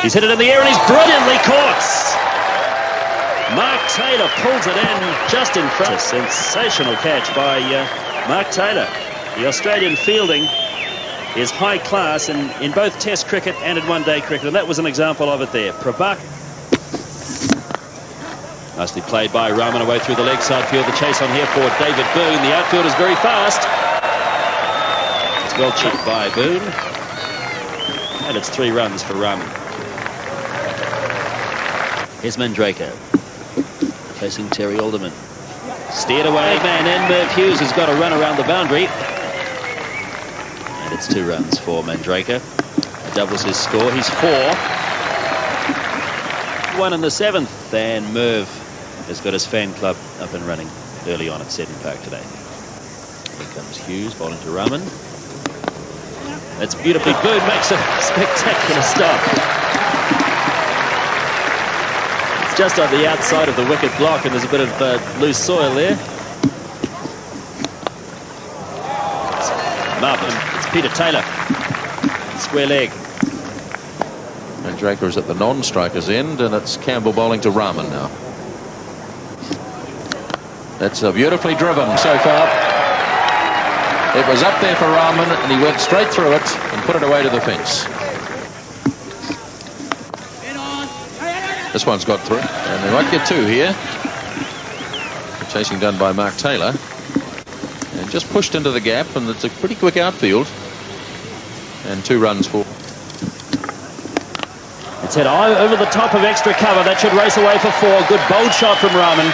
He's hit it in the air and he's brilliantly caught. Mark Taylor pulls it in just in front. A sensational catch by Mark Taylor. The Australian fielding is high class in both Test cricket and in one-day cricket, and that was an example of it there. Prabhakar. Nicely played by Rahman away through the leg side field. The chase on here for David Boone. The outfield is very fast. It's well chipped by Boone. And it's 3 runs for Rahman. Here's Mandraker. Facing Terry Alderman. Steered away. Man in. Merv Hughes has got a run around the boundary. And it's 2 runs for Mandraker. Doubles his score. He's 4. 1 in the 7th. And Merv has got his fan club up and running early on at Seddon Park today. Here comes Hughes, bowling to Rahman. That's beautifully. Boone makes a spectacular stop. It's just on the outside of the wicket block, and there's a bit of loose soil there. It's Peter Taylor. Square leg. Mandraker is at the non-striker's end, and it's Campbell bowling to Rahman now. That's beautifully driven so far. It was up there for Rahman, and he went straight through it and put it away to the fence. This one's got through, and they might get 2 here. The chasing done by Mark Taylor. And just pushed into the gap, and it's a pretty quick outfield. And 2 runs for... It's hit over the top of extra cover. That should race away for 4. Good bold shot from Rahman.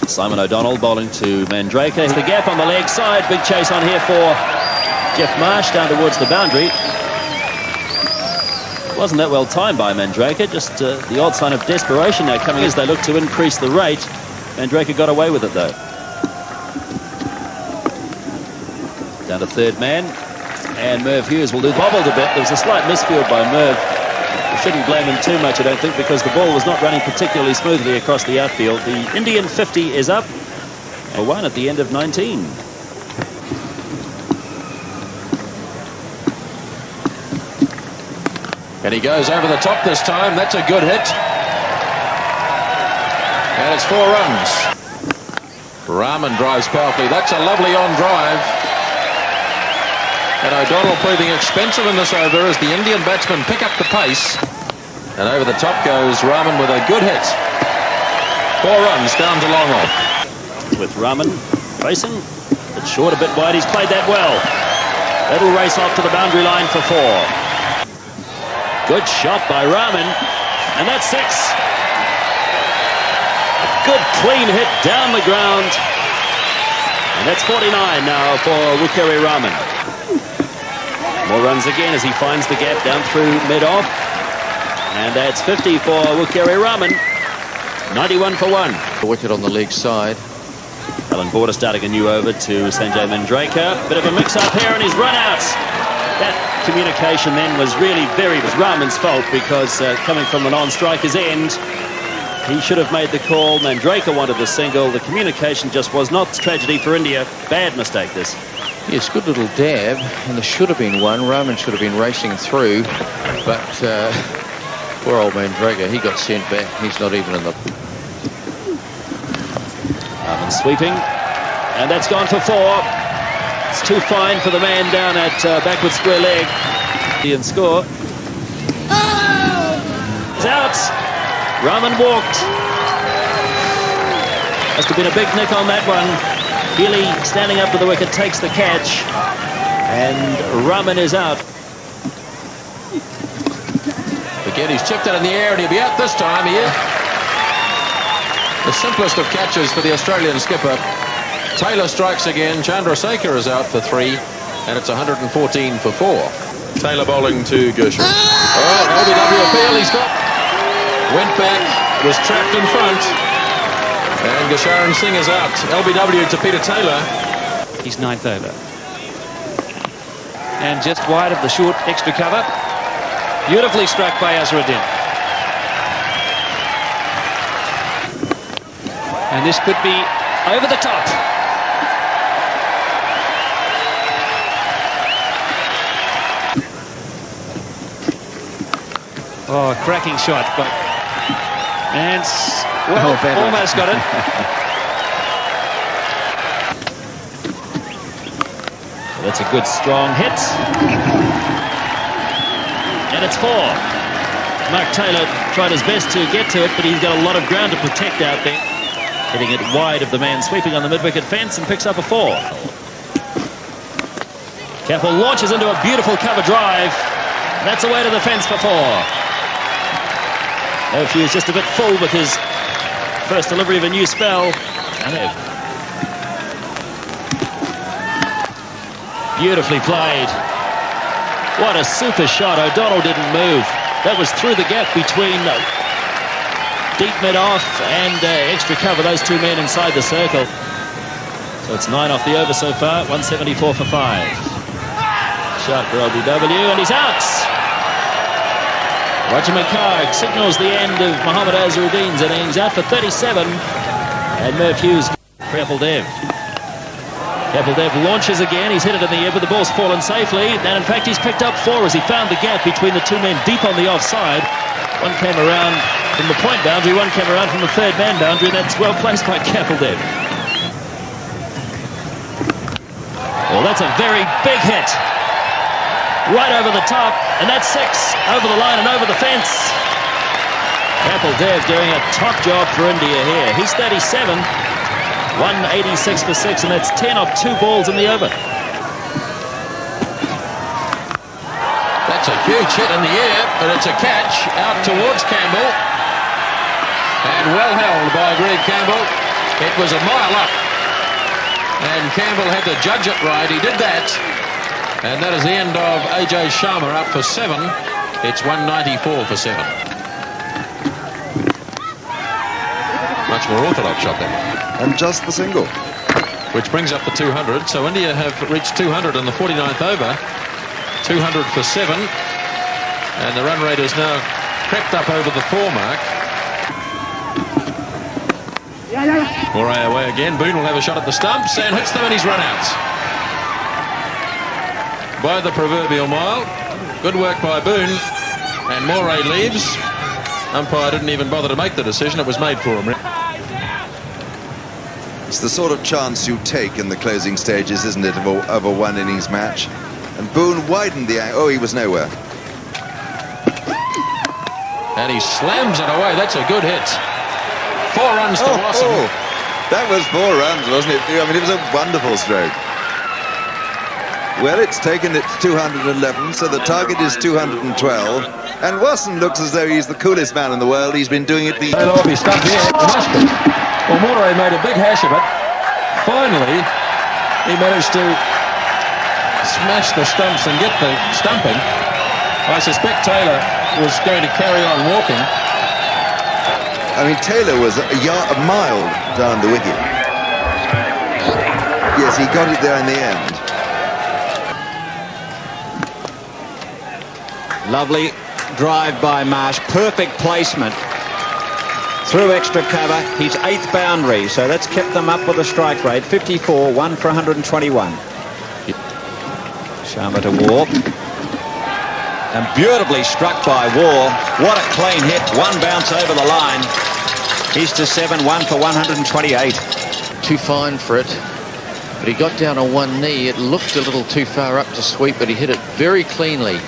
Simon O'Donnell bowling to Mandraker. There's the gap on the leg side. Big chase on here for Jeff Marsh down towards the boundary. Wasn't that well timed by Mandraker. Just the odd sign of desperation now coming as they look to increase the rate. Mandraker got away with it though. Down to 3rd man. And Merv Hughes will do bobbled a bit. There was a slight misfield by Merv. We shouldn't blame him too much, I don't think, because the ball was not running particularly smoothly across the outfield. The Indian 50 is up. A 1 at the end of 19. And he goes over the top this time. That's a good hit. And it's 4 runs. Rahman drives powerfully. That's a lovely on drive. And O'Donnell proving expensive in this over as the Indian batsmen pick up the pace. And over the top goes Rahman with a good hit. 4 runs down to long off. With Rahman facing. It's short, a bit wide. He's played that well. That'll race off to the boundary line for 4. Good shot by Rahman. And that's 6. A good clean hit down the ground. And that's 49 now for Wukeri Rahman. More runs again as he finds the gap down through mid-off. And that's 50 for Wukeri Rahman. 91 for 1. The wicket on the leg side. Alan Border starting a new over to Sanjay Mandraker. Bit of a mix-up here and he's run out. That communication then was really it was Rahman's fault because coming from the non-striker's end, he should have made the call. Mandraker wanted the single. The communication just was not. Tragedy for India. Bad mistake this. Yes, good little dab, and there should have been one. Rahman should have been racing through, but poor old Mandraker, he got sent back. He's not even in the... Rahman sweeping, and that's gone for 4. It's too fine for the man down at backward square leg. Indian score. It's out. Rahman walked. Must have been a big nick on that one. Healy standing up to the wicket takes the catch, and Rahman is out. Again, he's chipped it in the air, and he'll be out this time here. The simplest of catches for the Australian skipper. Taylor strikes again. Chandrasekhar is out for 3, and it's 114 for 4. Taylor bowling to Gershon. Oh, LBW appeal, he stopped. Went back, was trapped in front. And Gusharan Singh is out. LBW to Peter Taylor. He's 9th over. And just wide of the short extra cover. Beautifully struck by Azharuddin. And this could be over the top. Oh, cracking shot, but... And, well, almost got it. That's a good, strong hit. And it's 4. Mark Taylor tried his best to get to it, but he's got a lot of ground to protect out there. Hitting it wide of the man sweeping on the mid-wicket fence and picks up a 4. Capel launches into a beautiful cover drive. That's away to the fence for 4. He was just a bit full with his first delivery of a new spell. Beautifully played. What a super shot. O'Donnell didn't move. That was through the gap between deep mid-off and extra cover. Those two men inside the circle. So it's 9 off the over so far. 174 for 5. Shot for LBW, and he's out. Roger McHarg signals the end of Mohammad Azharuddin's innings, out for 37. And Murph Hughes, Kapil Dev. Kapil Dev launches again. He's hit it in the air, but the ball's fallen safely. And in fact, he's picked up 4 as he found the gap between the two men deep on the offside. One came around from the point boundary, one came around from the third man boundary, and that's well placed by Kapil Dev. Well, that's a very big hit. Right over the top, and that's 6 over the line and over the fence. Kapil Dev doing a top job for India here. He's 37, 186 for 6, and that's 10 off 2 balls in the over. That's a huge hit in the air, but it's a catch out towards Campbell. And well held by Greg Campbell. It was a mile up, and Campbell had to judge it right. He did that. And that is the end of AJ Sharma up for 7. It's 194 for 7. Much more orthodox shot then. And just the single. Which brings up the 200. So India have reached 200 in the 49th over. 200 for 7. And the run rate has now crept up over the 4 mark. Moray away again. Boone will have a shot at the stumps and hits them, and he's run out. By the proverbial mile. Good work by Boone. And Moray leaves. Umpire didn't even bother to make the decision. It was made for him. It's the sort of chance you take in the closing stages, isn't it, of a one-innings match? And Boone widened the angle. Oh, he was nowhere. And he slams it away. That's a good hit. 4 runs to Wasson. Oh, that was 4 runs, wasn't it? I mean, it was a wonderful stroke. Well, it's taken it to 211, so the target is 212. And Wasson looks as though he's the coolest man in the world. He's been doing it the... They'll all be stuck here. It must be. Well, Moray made a big hash of it. Finally, he managed to smash the stumps and get the stumping. I suspect Taylor was going to carry on walking. I mean, Taylor was a mile down the wicket. Yes, he got it there in the end. Lovely drive by Marsh. Perfect placement. Through extra cover. His 8th boundary. So that's kept them up with a strike rate. 54, 1 for 121. Sharma to Waugh. And beautifully struck by Waugh. What a clean hit. 1 bounce over the line. He's to 7, 1 for 128. Too fine for it. But he got down on one knee. It looked a little too far up to sweep, but he hit it very cleanly.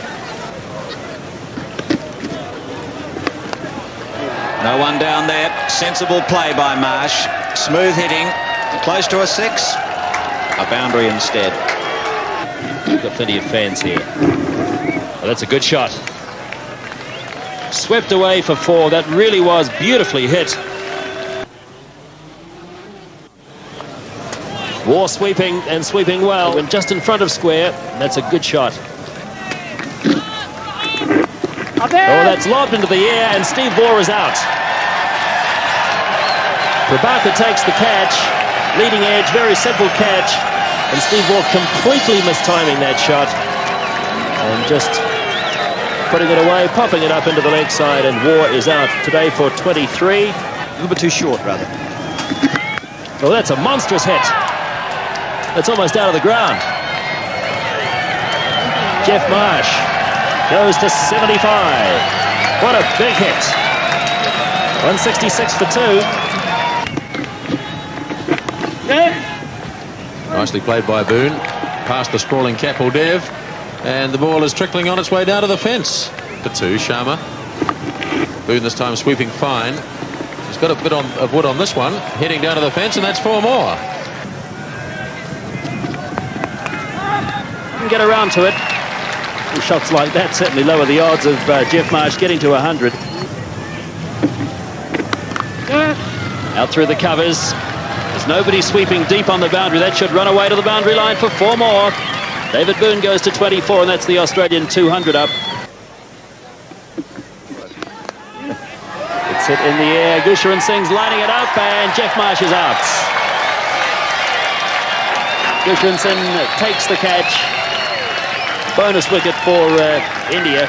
No one down there. Sensible play by Marsh. Smooth hitting. Close to a 6. A boundary instead. We've got plenty of fans here. Oh, that's a good shot. Swept away for 4. That really was beautifully hit. Waugh sweeping and sweeping well. And just in front of square. That's a good shot. Oh, that's lobbed into the air, and Steve Waugh is out. Prabhakar takes the catch. Leading edge, very simple catch. And Steve Waugh completely mistiming that shot. And just putting it away, popping it up into the leg side, and Waugh is out today for 23. A little bit too short, rather. Oh, that's a monstrous hit. That's almost out of the ground. Jeff Marsh goes to 75. What a big hit. 166 for 2. Nicely played by Boone. Past the sprawling Kapil Dev. And the ball is trickling on its way down to the fence. For 2, Sharma. Boone this time sweeping fine. He's got a bit of wood on this one. Heading down to the fence, and that's 4 more. Get around to it. Shots like that certainly lower the odds of Geoff Marsh getting to 100. Out through the covers. There's nobody sweeping deep on the boundary. That should run away to the boundary line for 4 more. David Boone goes to 24, and that's the Australian 200 up. It's hit in the air. Gusharan Singh's lining it up, and Geoff Marsh is out. Gusharan Singh takes the catch. Bonus wicket for India.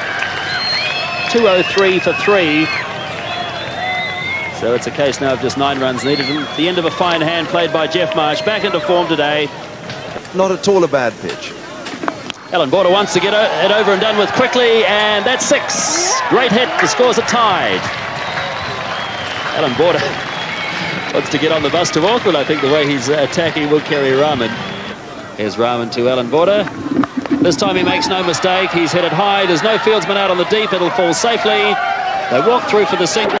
203 for 3. So it's a case now of just 9 runs needed. And the end of a fine hand played by Geoff Marsh. Back into form today. Not at all a bad pitch. Allan Border wants to get it over and done with quickly, and that's 6. Great hit. The scores are tied. Allan Border wants to get on the bus to Auckland. I think the way he's attacking will carry Rahman. Here's Rahman to Allan Border. This time he makes no mistake. He's hit it high. There's no fieldsman out on the deep. It'll fall safely. They walk through for the single.